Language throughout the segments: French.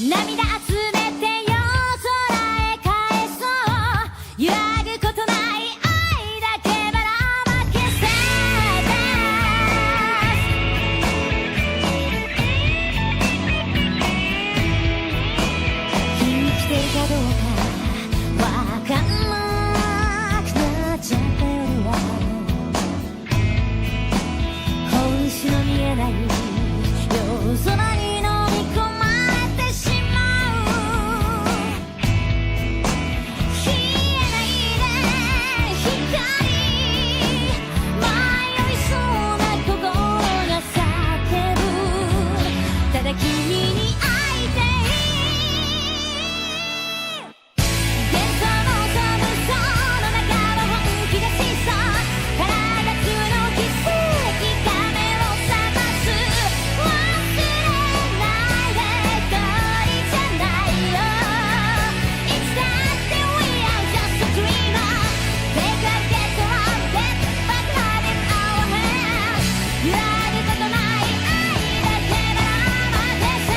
涙集めて夜空へ返そう揺らぐことない愛だけばらまけさ生きてるかどうかわかんなくなっちゃった夜は本質の見えない夜空に飲み込まれてしまう消えないで光迷いそうな心が叫ぶただ君に会いたい幻想の寒さの中は本気出しそう体中の奇跡が目を覚ます忘れないで一人じゃないよいつだって We are just a dreamer Take a get around it but have it our hands 揺らぐことない愛だけばらまけさ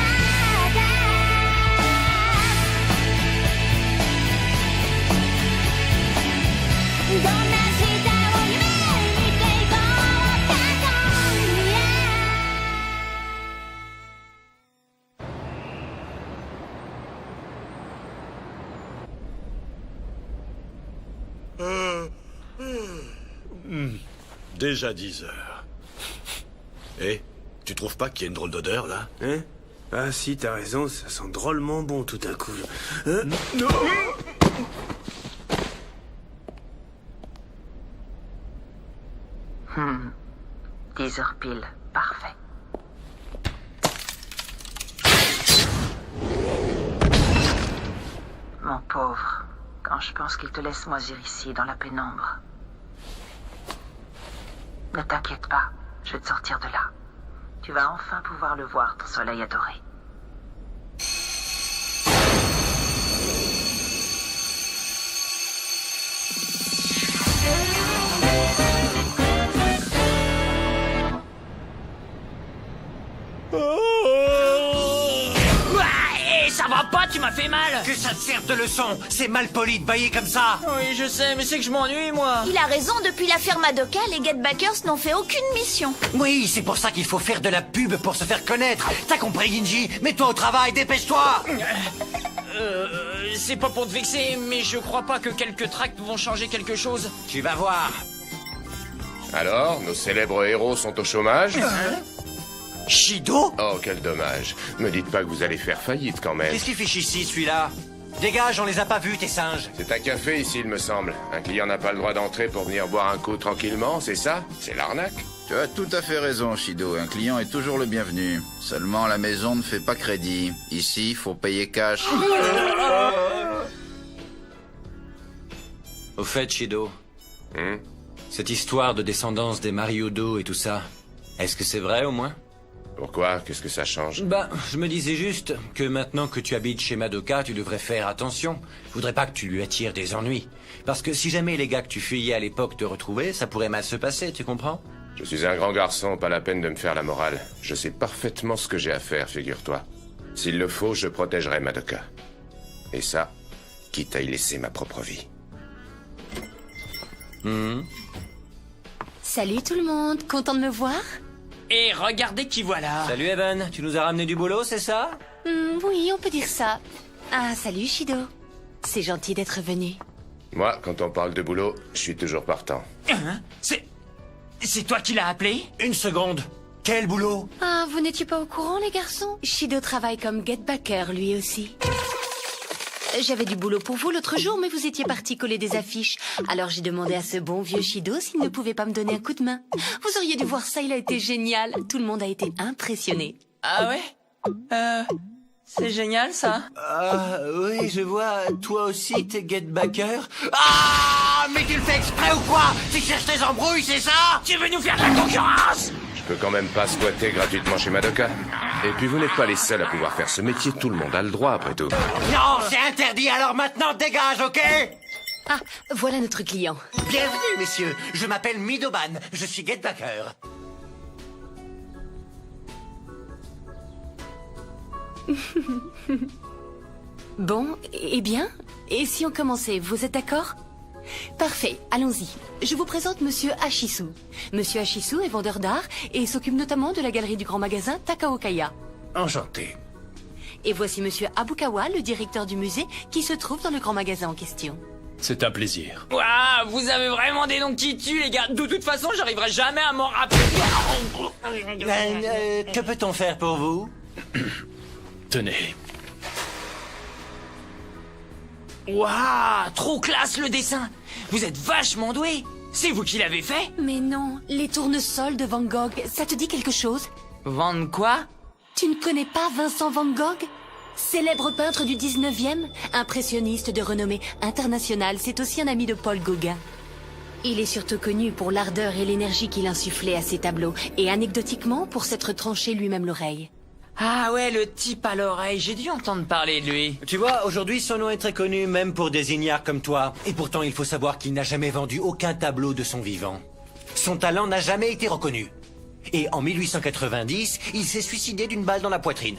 どんな明日を夢見ていこうか今夜Déjà 10 heures. Eh, tu trouves pas qu'il y a une drôle d'odeur, là? Hein? Ah si, t'as raison, ça sent drôlement bon tout à coup. Hein? Non. 10 heures pile, parfait. Mon pauvre, quand je pense qu'il te laisse moisir ici, dans la pénombre. Ne t'inquiète pas, je vais te sortir de là. Tu vas enfin pouvoir le voir, ton soleil adoré. Hé, ça va pas, tu m'as fait mal. Que ça te serve de leçon. C'est mal poli de bailler comme ça. Oui, je sais, mais c'est que je m'ennuie, moi. Il a raison, depuis l'affaire Madoka, les Getbackers n'ont fait aucune mission. Oui, c'est pour ça qu'il faut faire de la pub pour se faire connaître. T'as compris, Ginji? Mets-toi au travail, dépêche-toi. C'est pas pour te vexer, mais je crois pas que quelques tracts vont changer quelque chose. Tu vas voir. Alors, nos célèbres héros sont au chômage? Shido? Oh, quel dommage. Me dites pas que vous allez faire faillite quand même. Qu'est-ce qu'il fiche ici, celui-là? Dégage, on les a pas vus, tes singes. C'est un café ici, il me semble. Un client n'a pas le droit d'entrer pour venir boire un coup tranquillement, c'est ça? C'est l'arnaque. Tu as tout à fait raison, Shido. Un client est toujours le bienvenu. Seulement, la maison ne fait pas crédit. Ici, faut payer cash. Au fait, Shido, cette histoire de descendance des Mariudo et tout ça, est-ce que c'est vrai au moins? Pourquoi? Qu'est-ce que ça change? Bah, je me disais juste que maintenant que tu habites chez Madoka, tu devrais faire attention. Je voudrais pas que tu lui attires des ennuis. Parce que si jamais les gars que tu fuyais à l'époque te retrouvaient, ça pourrait mal se passer, tu comprends? Je suis un grand garçon, pas la peine de me faire la morale. Je sais parfaitement ce que j'ai à faire, figure-toi. S'il le faut, je protégerai Madoka. Et ça, quitte à y laisser ma propre vie. Salut tout le monde, content de me voir? Et regardez qui voilà. Salut Evan, tu nous as ramené du boulot, c'est ça? Oui, on peut dire ça. Ah, salut Shido. C'est gentil d'être venu. Moi, quand on parle de boulot, je suis toujours partant. Hein? C'est toi qui l'as appelé? Une seconde. Quel boulot? Ah, vous n'étiez pas au courant les garçons? Shido travaille comme getbacker lui aussi. J'avais du boulot pour vous l'autre jour, mais vous étiez partis coller des affiches. Alors j'ai demandé à ce bon vieux Shido s'il ne pouvait pas me donner un coup de main. Vous auriez dû voir ça, il a été génial. Tout le monde a été impressionné. Ah ouais? C'est génial, ça. Ah, oui, je vois. Toi aussi, t'es getbacker. Ah, mais tu le fais exprès ou quoi? Tu cherches des embrouilles, c'est ça? Tu veux nous faire de la concurrence? Je peux quand même pas squatter gratuitement chez Madoka. Et puis vous n'êtes pas les seuls à pouvoir faire ce métier, tout le monde a le droit après tout. Non, c'est interdit, alors maintenant dégage, ok? Ah, voilà notre client. Bienvenue, messieurs. Je m'appelle Midoban, je suis getbacker. Bon, eh bien, et si on commençait, vous êtes d'accord? Parfait, allons-y. Je vous présente Monsieur Ashisu. Monsieur Ashisu est vendeur d'art et s'occupe notamment de la galerie du grand magasin Takaokaya. Enchanté. Et voici Monsieur Abukawa, le directeur du musée, qui se trouve dans le grand magasin en question. C'est un plaisir. Waouh, vous avez vraiment des noms qui tuent, les gars. De toute façon, j'arriverai jamais à m'en rappeler. Que peut-on faire pour vous? Tenez. Waouh, trop classe le dessin. Vous êtes vachement doué. C'est vous qui l'avez fait? Mais non, les tournesols de Van Gogh, ça te dit quelque chose? Van quoi? Tu ne connais pas Vincent Van Gogh? Célèbre peintre du 19e, impressionniste de renommée internationale, c'est aussi un ami de Paul Gauguin. Il est surtout connu pour l'ardeur et l'énergie qu'il insufflait à ses tableaux, et anecdotiquement pour s'être tranché lui-même l'oreille. Ah ouais, le type à l'oreille, j'ai dû entendre parler de lui. Tu vois, aujourd'hui son nom est très connu, même pour des ignares comme toi. Et pourtant, il faut savoir qu'il n'a jamais vendu aucun tableau de son vivant. Son talent n'a jamais été reconnu. Et en 1890, il s'est suicidé d'une balle dans la poitrine.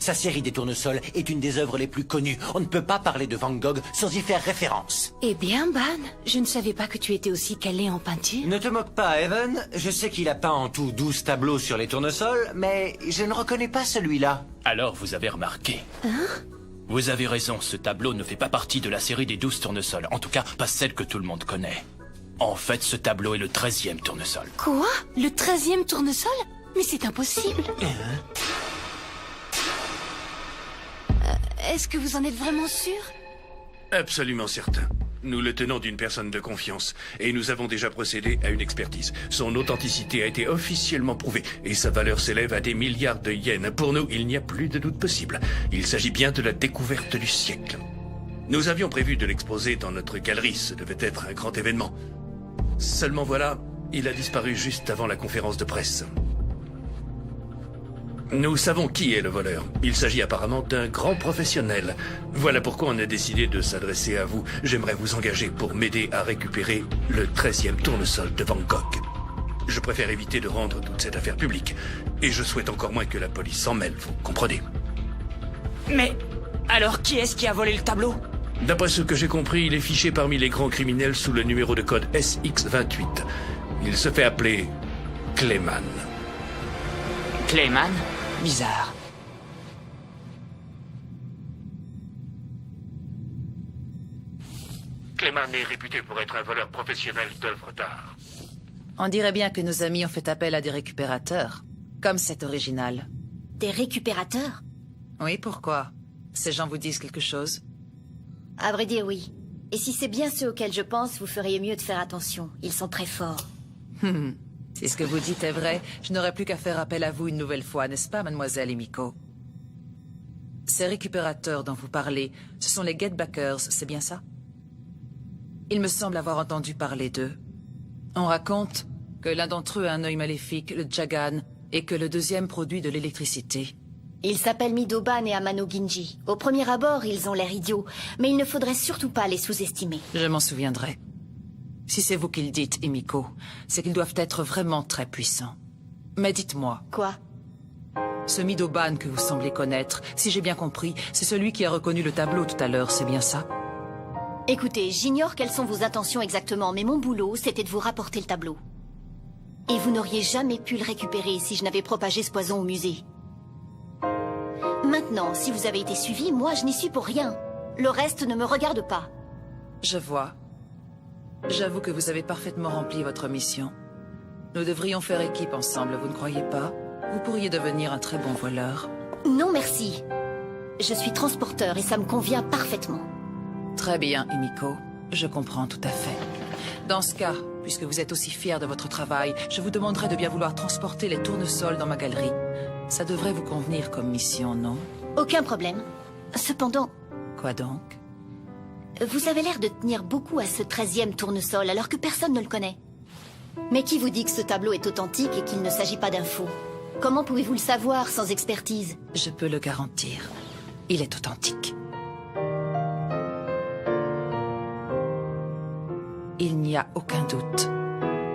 Sa série des tournesols est une des œuvres les plus connues. On ne peut pas parler de Van Gogh sans y faire référence. Eh bien, Ban, je ne savais pas que tu étais aussi calé en peinture. Ne te moque pas, Evan. Je sais qu'il a peint en tout 12 tableaux sur les tournesols, mais je ne reconnais pas celui-là. Alors vous avez remarqué. Hein? Vous avez raison, ce tableau ne fait pas partie de la série des 12 tournesols. En tout cas, pas celle que tout le monde connaît. En fait, ce tableau est le 13e tournesol. Quoi? Le 13e tournesol? Mais c'est impossible. Est-ce que vous en êtes vraiment sûr? Absolument certain. Nous le tenons d'une personne de confiance et nous avons déjà procédé à une expertise. Son authenticité a été officiellement prouvée et sa valeur s'élève à des milliards de yens. Pour nous, il n'y a plus de doute possible. Il s'agit bien de la découverte du siècle. Nous avions prévu de l'exposer dans notre galerie. Ce devait être un grand événement. Seulement voilà, il a disparu juste avant la conférence de presse. Nous savons qui est le voleur. Il s'agit apparemment d'un grand professionnel. Voilà pourquoi on a décidé de s'adresser à vous. J'aimerais vous engager pour m'aider à récupérer le 13e tournesol de Van Gogh. Je préfère éviter de rendre toute cette affaire publique. Et je souhaite encore moins que la police s'en mêle, vous comprenez? Mais alors qui est-ce qui a volé le tableau? D'après ce que j'ai compris, il est fiché parmi les grands criminels sous le numéro de code SX28. Il se fait appeler Clayman. Clayman? Bizarre. Clayman est réputé pour être un voleur professionnel d'œuvres d'art. On dirait bien que nos amis ont fait appel à des récupérateurs, comme cet original. Des récupérateurs? Oui, pourquoi? Ces gens vous disent quelque chose? À vrai dire, oui. Et si c'est bien ceux auxquels je pense, vous feriez mieux de faire attention. Ils sont très forts. Si ce que vous dites est vrai, je n'aurai plus qu'à faire appel à vous une nouvelle fois, n'est-ce pas, mademoiselle Emiko? Ces récupérateurs dont vous parlez, ce sont les Get Backers, c'est bien ça? Il me semble avoir entendu parler d'eux. On raconte que l'un d'entre eux a un œil maléfique, le Jagan, et que le deuxième produit de l'électricité. Ils s'appellent Midoban et Amano Ginji. Au premier abord, ils ont l'air idiots, mais il ne faudrait surtout pas les sous-estimer. Je m'en souviendrai. Si c'est vous qui le dites, Emiko, c'est qu'ils doivent être vraiment très puissants. Mais dites-moi... Quoi? Ce Midoban que vous semblez connaître, si j'ai bien compris, c'est celui qui a reconnu le tableau tout à l'heure, c'est bien ça? Écoutez, j'ignore quelles sont vos intentions exactement, mais mon boulot, c'était de vous rapporter le tableau. Et vous n'auriez jamais pu le récupérer si je n'avais propagé ce poison au musée. Maintenant, si vous avez été suivi, moi je n'y suis pour rien. Le reste ne me regarde pas. Je vois. J'avoue que vous avez parfaitement rempli votre mission. Nous devrions faire équipe ensemble, vous ne croyez pas? Vous pourriez devenir un très bon voleur. Non, merci. Je suis transporteur et ça me convient parfaitement. Très bien, Emiko. Je comprends tout à fait. Dans ce cas, puisque vous êtes aussi fier de votre travail, je vous demanderai de bien vouloir transporter les tournesols dans ma galerie. Ça devrait vous convenir comme mission, non? Aucun problème. Cependant... Quoi donc? Vous avez l'air de tenir beaucoup à ce 13e tournesol alors que personne ne le connaît. Mais qui vous dit que ce tableau est authentique et qu'il ne s'agit pas d'un faux? Comment pouvez-vous le savoir sans expertise? Je peux le garantir. Il est authentique. Il n'y a aucun doute.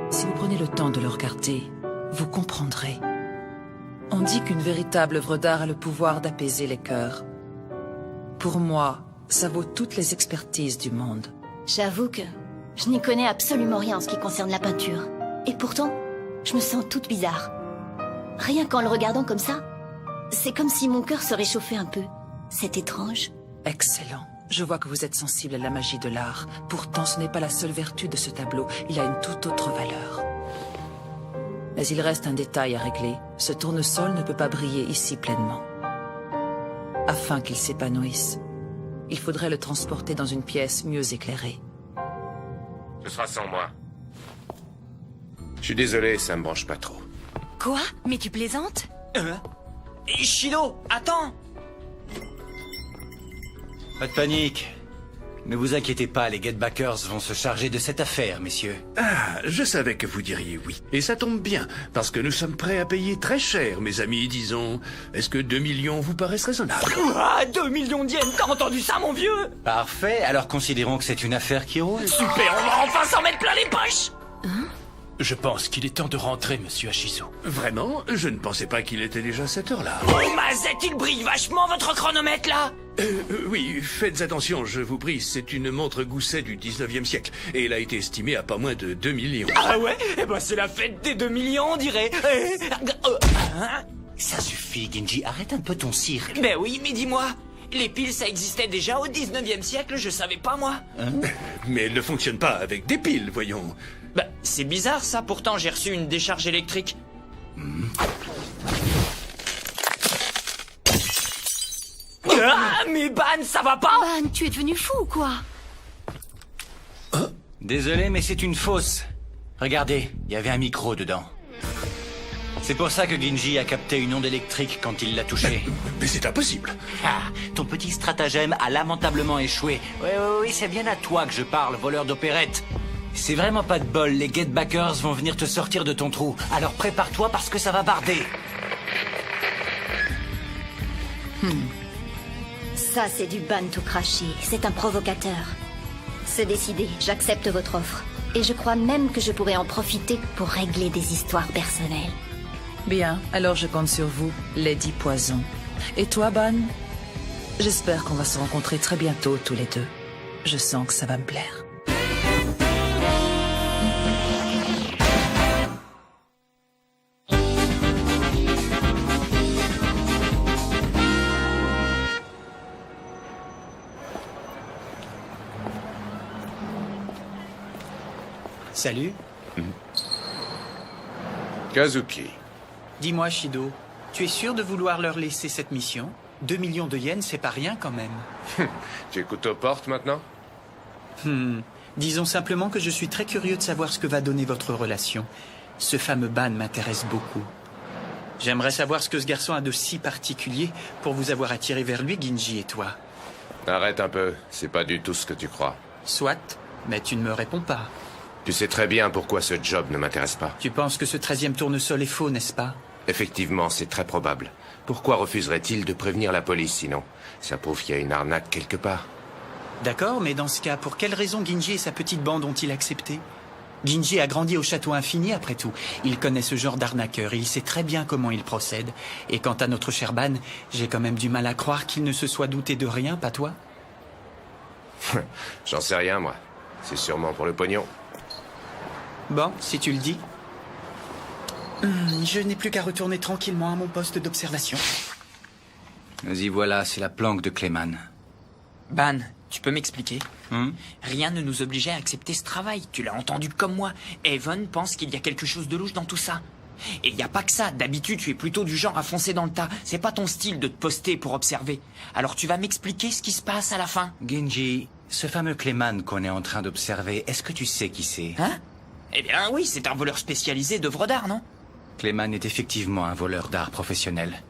Si vous prenez le temps de le regarder, vous comprendrez. On dit qu'une véritable œuvre d'art a le pouvoir d'apaiser les cœurs. Pour moi, ça vaut toutes les expertises du monde. J'avoue que je n'y connais absolument rien en ce qui concerne la peinture. Et pourtant, je me sens toute bizarre. Rien qu'en le regardant comme ça, c'est comme si mon cœur se réchauffait un peu. C'est étrange. Excellent. Je vois que vous êtes sensible à la magie de l'art. Pourtant, ce n'est pas la seule vertu de ce tableau. Il a une toute autre valeur. Mais il reste un détail à régler. Ce tournesol ne peut pas briller ici pleinement. Afin qu'il s'épanouisse, il faudrait le transporter dans une pièce mieux éclairée. Ce sera sans moi. Je suis désolé, ça me branche pas trop. Quoi? Mais tu plaisantes? Shido, attends! Pas de panique. Ne vous inquiétez pas, les Get Backers vont se charger de cette affaire, messieurs. Ah, je savais que vous diriez oui. Et ça tombe bien, parce que nous sommes prêts à payer très cher, mes amis, disons. Est-ce que 2 millions vous paraissent raisonnables? Ah, 2 millions de yens, t'as entendu ça, mon vieux? Parfait, alors considérons que c'est une affaire qui roule. Super, on va enfin s'en mettre plein les poches! Je pense qu'il est temps de rentrer, monsieur Ashizo. Vraiment? Je ne pensais pas qu'il était déjà cette heure-là. Oh, Mazette, il brille vachement, votre chronomètre, là! Oui, faites attention, je vous prie, c'est une montre Gousset du 19e siècle, et elle a été estimée à pas moins de 2 millions. Ah ouais? Eh ben c'est la fête des 2 millions, on dirait. Ça suffit, Genji, arrête un peu ton cirque. Ben oui, mais dis-moi, les piles ça existait déjà au 19e siècle, je savais pas moi. Mais elle ne fonctionne pas avec des piles, voyons. Bah, c'est bizarre ça, pourtant j'ai reçu une décharge électrique. Ah, mais Ban, ça va pas? Ban, tu es devenu fou ou quoi? Désolé, mais c'est une fausse. Regardez, il y avait un micro dedans. C'est pour ça que Genji a capté une onde électrique quand il l'a touché. Mais c'est impossible. Ah, ton petit stratagème a lamentablement échoué. Oui, c'est bien à toi que je parle, voleur d'opérette. C'est vraiment pas de bol, les Get Backers vont venir te sortir de ton trou. Alors prépare-toi parce que ça va barder. Ça, c'est du ban tout craché. C'est un provocateur. C'est décidé, j'accepte votre offre. Et je crois même que je pourrais en profiter pour régler des histoires personnelles. Bien, alors je compte sur vous, Lady Poison. Et toi, Ban? J'espère qu'on va se rencontrer très bientôt, tous les deux. Je sens que ça va me plaire. Salut. Kazuki. Dis-moi, Shido, tu es sûr de vouloir leur laisser cette mission? 2 millions de yens, c'est pas rien quand même. Tu écoutes aux portes maintenant? Disons simplement que je suis très curieux de savoir ce que va donner votre relation. Ce fameux Ban m'intéresse beaucoup. J'aimerais savoir ce que ce garçon a de si particulier pour vous avoir attiré vers lui, Genji et toi. Arrête un peu, c'est pas du tout ce que tu crois. Soit, mais tu ne me réponds pas. Tu sais très bien pourquoi ce job ne m'intéresse pas. Tu penses que ce 13e tournesol est faux, n'est-ce pas? Effectivement, c'est très probable. Pourquoi refuserait-il de prévenir la police sinon? Ça prouve qu'il y a une arnaque quelque part. D'accord, mais dans ce cas, pour quelle raison Genji et sa petite bande ont-ils accepté? Genji a grandi au château infini après tout. Il connaît ce genre d'arnaqueur et il sait très bien comment il procède. Et quant à notre cher Ban, j'ai quand même du mal à croire qu'il ne se soit douté de rien, pas toi? J'en sais rien, moi. C'est sûrement pour le pognon. Bon, si tu le dis. Je n'ai plus qu'à retourner tranquillement à mon poste d'observation. Vas-y, voilà, c'est la planque de Clayman. Ban, tu peux m'expliquer? Rien ne nous obligeait à accepter ce travail, tu l'as entendu comme moi. Evan pense qu'il y a quelque chose de louche dans tout ça. Et il n'y a pas que ça, d'habitude tu es plutôt du genre à foncer dans le tas. C'est pas ton style de te poster pour observer. Alors tu vas m'expliquer ce qui se passe à la fin? Genji, ce fameux Clayman qu'on est en train d'observer, est-ce que tu sais qui c'est? Hein? Eh bien oui, c'est un voleur spécialisé d'œuvres d'art, non? Clayman est effectivement un voleur d'art professionnel.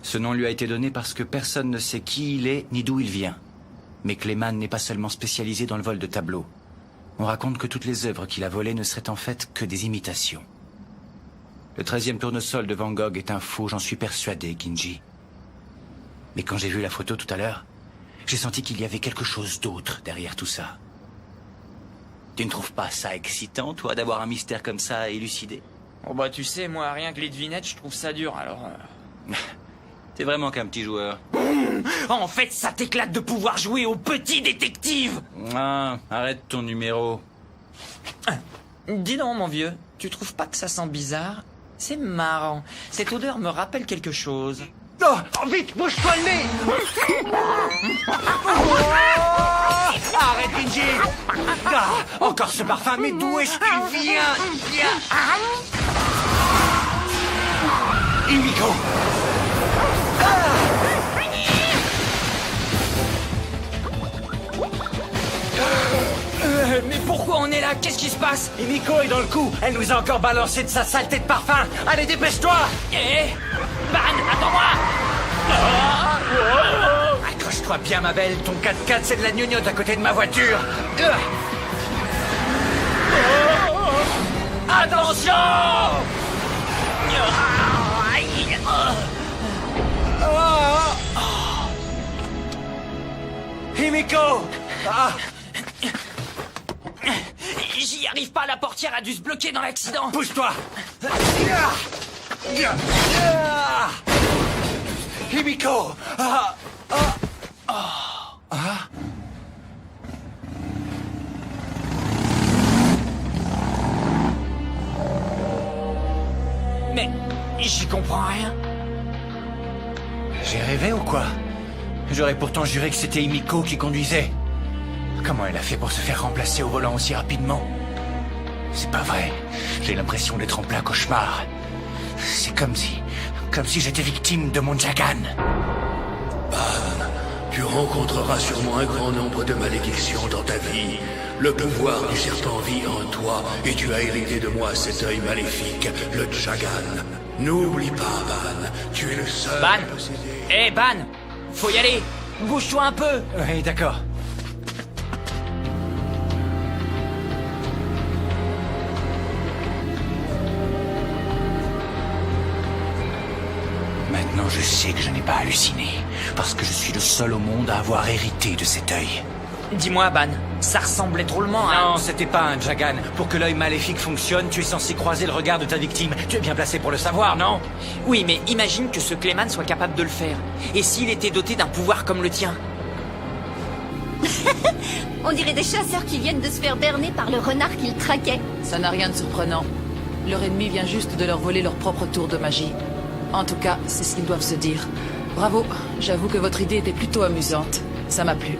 Ce nom lui a été donné parce que personne ne sait qui il est ni d'où il vient. Mais Clayman n'est pas seulement spécialisé dans le vol de tableaux. On raconte que toutes les œuvres qu'il a volées ne seraient en fait que des imitations. Le 13e tournesol de Van Gogh est un faux, j'en suis persuadé, Genji. Mais quand j'ai vu la photo tout à l'heure, j'ai senti qu'il y avait quelque chose d'autre derrière tout ça. Tu ne trouves pas ça excitant, toi, d'avoir un mystère comme ça à élucider? Oh bah tu sais, moi rien que les devinettes, je trouve ça dur, alors... T'es vraiment qu'un petit joueur. En fait, ça t'éclate de pouvoir jouer au petit détective. Ah, arrête ton numéro. Dis donc, mon vieux, tu trouves pas que ça sent bizarre? C'est marrant. Cette odeur me rappelle quelque chose. Oh, vite, bouge-toi le nez. Arrête, Ginji. Encore ce parfum, mais d'où est-ce qu'il vient? Himiko. Mais pourquoi on est là? Qu'est-ce qui se passe? Himiko est dans le coup. Elle nous a encore balancé de sa saleté de parfum. Allez, dépêche-toi. Ban, attends-moi. Accroche-toi bien, ma belle. Ton 4x4, c'est de la gnognotte à côté de ma voiture. Attention! Himiko! J'y arrive pas, la portière a dû se bloquer dans l'accident. Pousse-toi! Himiko! Mais j'y comprends rien. J'ai rêvé ou quoi? J'aurais pourtant juré que c'était Himiko qui conduisait. Comment elle a fait pour se faire remplacer au volant aussi rapidement? C'est pas vrai. J'ai l'impression d'être en plein cauchemar. C'est comme si j'étais victime de mon Jagan. Ban, tu rencontreras sûrement un grand nombre de malédictions dans ta vie. Le pouvoir du serpent vit en toi et tu as hérité de moi cet œil maléfique, le Jagan. N'oublie pas, Ban, tu es le seul... Ban! Ban! Faut y aller! Bouge-toi un peu! Oui, d'accord. Maintenant, je sais que je n'ai pas halluciné, parce que je suis le seul au monde à avoir hérité de cet œil. Dis-moi, Ban, ça ressemblait drôlement à... Non, c'était pas un Jagan. Pour que l'œil maléfique fonctionne, tu es censé croiser le regard de ta victime. Tu es bien placé pour le savoir, non? Oui, mais imagine que ce Clayman soit capable de le faire. Et s'il était doté d'un pouvoir comme le tien? On dirait des chasseurs qui viennent de se faire berner par le renard qu'ils traquaient. Ça n'a rien de surprenant. Leur ennemi vient juste de leur voler leur propre tour de magie. En tout cas, c'est ce qu'ils doivent se dire. Bravo, j'avoue que votre idée était plutôt amusante. Ça m'a plu.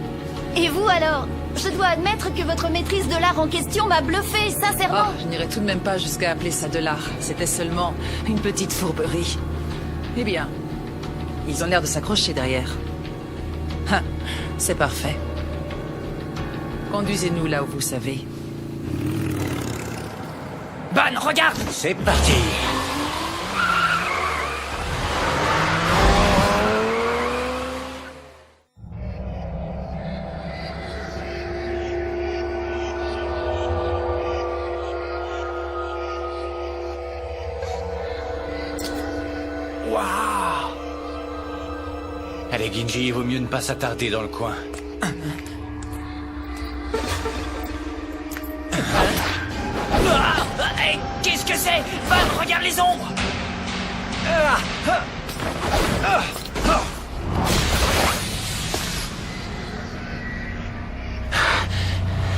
Et vous alors? Je dois admettre que votre maîtrise de l'art en question m'a bluffé, sincèrement. Je n'irais tout de même pas jusqu'à appeler ça de l'art. C'était seulement une petite fourberie. Eh bien, ils ont l'air de s'accrocher derrière. C'est parfait. Conduisez-nous là où vous savez. Ban, regarde! C'est parti! Waouh! Allez, Ginji, il vaut mieux ne pas s'attarder dans le coin. Qu'est-ce que c'est? Ban, regarde les ombres!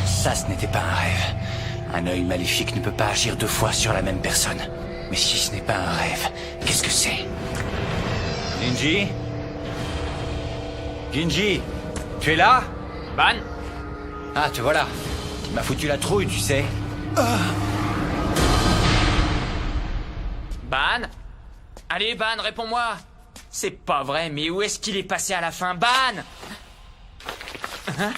Ça, ce n'était pas un rêve. Un œil maléfique ne peut pas agir deux fois sur la même personne. Mais si ce n'est pas un rêve, qu'est-ce que c'est? Ginji? Ginji? Tu es là? Ban? Ah, te voilà. Tu m'as foutu la trouille, tu sais. Ban? Allez, Ban, réponds-moi! C'est pas vrai, mais où est-ce qu'il est passé à la fin? Ban! Hein?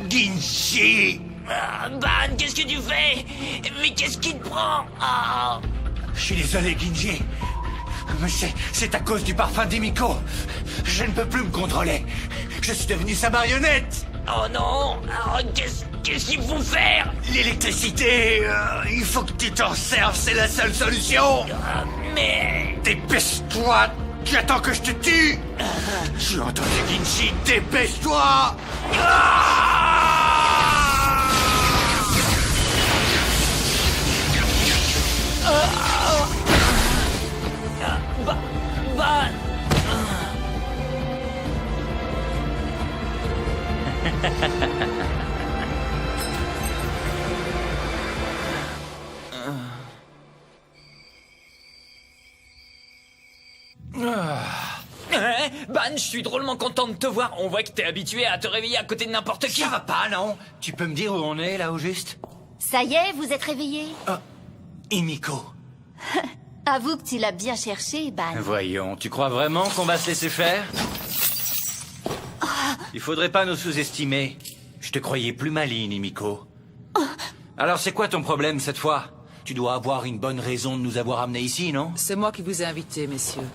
Ginji! Ban, qu'est-ce que tu fais? Mais qu'est-ce qui te prend? Je suis désolé, Ginji. Mais c'est à cause du parfum d'Himiko. Je ne peux plus me contrôler. Je suis devenu sa marionnette. Oh non! Qu'est-ce qu'il faut faire? L'électricité, il faut que tu t'en serves, c'est la seule solution. Mais... Dépêche-toi. Tu attends que je te tue. Tu as entendu, Ginji? Dépêche-toi. Ban. Ban, je suis drôlement content de te voir. On voit que t'es habitué à te réveiller à côté de n'importe qui. Ça va pas, non? Tu peux me dire où on est, là, au juste? Ça y est, vous êtes réveillé. Himiko. Avoue que tu l'as bien cherché, Ban. Voyons, tu crois vraiment qu'on va se laisser faire? Il faudrait pas nous sous-estimer. Je te croyais plus maligne, Himiko. Alors c'est quoi ton problème cette fois? Tu dois avoir une bonne raison de nous avoir amenés ici, non? C'est moi qui vous ai invités, messieurs.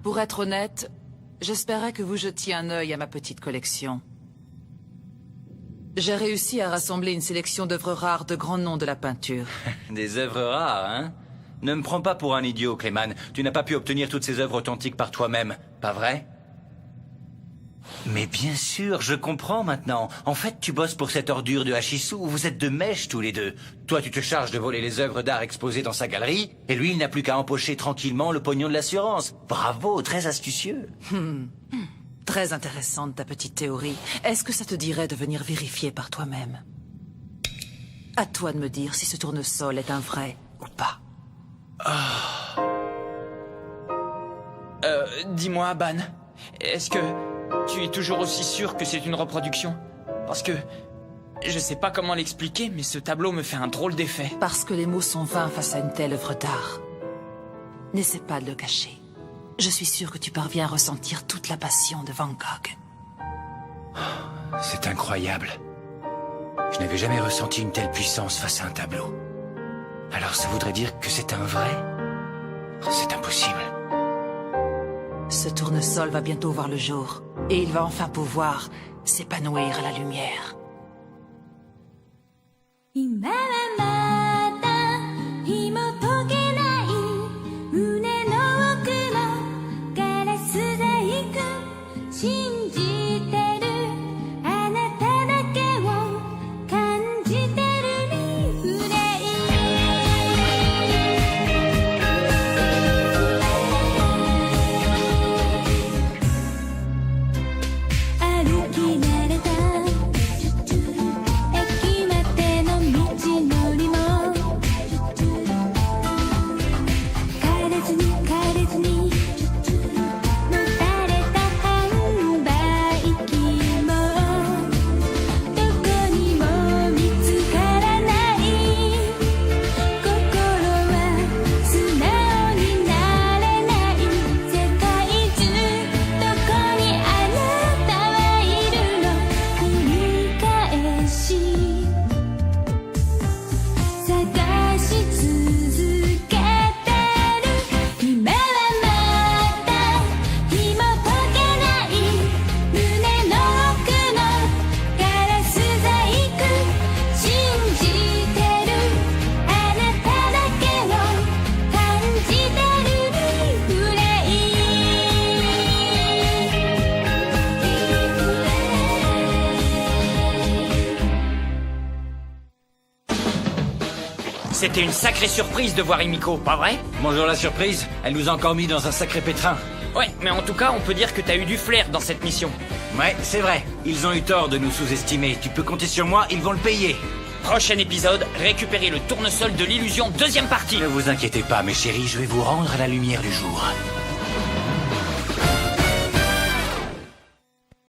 Pour être honnête, j'espérais que vous jetiez un œil à ma petite collection. J'ai réussi à rassembler une sélection d'œuvres rares de grands noms de la peinture. Des œuvres rares, hein? Ne me prends pas pour un idiot, Clayman. Tu n'as pas pu obtenir toutes ces œuvres authentiques par toi-même, pas vrai? Mais bien sûr, je comprends maintenant. En fait, tu bosses pour cette ordure de Hashisu. Vous êtes de mèche tous les deux. Toi, tu te charges de voler les œuvres d'art exposées dans sa galerie, et lui, il n'a plus qu'à empocher tranquillement le pognon de l'assurance. Bravo, très astucieux. Très intéressante ta petite théorie. Est-ce que ça te dirait de venir vérifier par toi-même? À toi de me dire si ce tournesol est un vrai ou pas. Dis-moi, Ban, est-ce que tu es toujours aussi sûr que c'est une reproduction? Parce que je sais pas comment l'expliquer, mais ce tableau me fait un drôle d'effet. Parce que les mots sont vains face à une telle œuvre d'art. N'essaie pas de le cacher. Je suis sûr que tu parviens à ressentir toute la passion de Van Gogh. C'est incroyable. Je n'avais jamais ressenti une telle puissance face à un tableau. Alors ça voudrait dire que c'est un vrai? C'est impossible. Ce tournesol va bientôt voir le jour, et il va enfin pouvoir s'épanouir à la lumière. 今はまだ紐解けない胸の奥のガラス細工信じてるあなただけを感じてるリフレイ歩き慣れた駅までの道のりも枯れずに枯れずにもたれた販売機もどこにも見つからない心は素直になれない世界中どこにあなたはいるの繰り返し探し続けてる今はまだ紐解けない胸の奥のガラス細工信じてるあなただけを感じてるリフレC'était une sacrée surprise de voir Himiko, pas vrai? Bonjour la surprise, elle nous a encore mis dans un sacré pétrin. Ouais, mais en tout cas, on peut dire que t'as eu du flair dans cette mission. Ouais, c'est vrai, ils ont eu tort de nous sous-estimer. Tu peux compter sur moi, ils vont le payer. Prochain épisode, récupérer le tournesol de l'illusion, deuxième partie. Ne vous inquiétez pas, mes chéris, je vais vous rendre à la lumière du jour.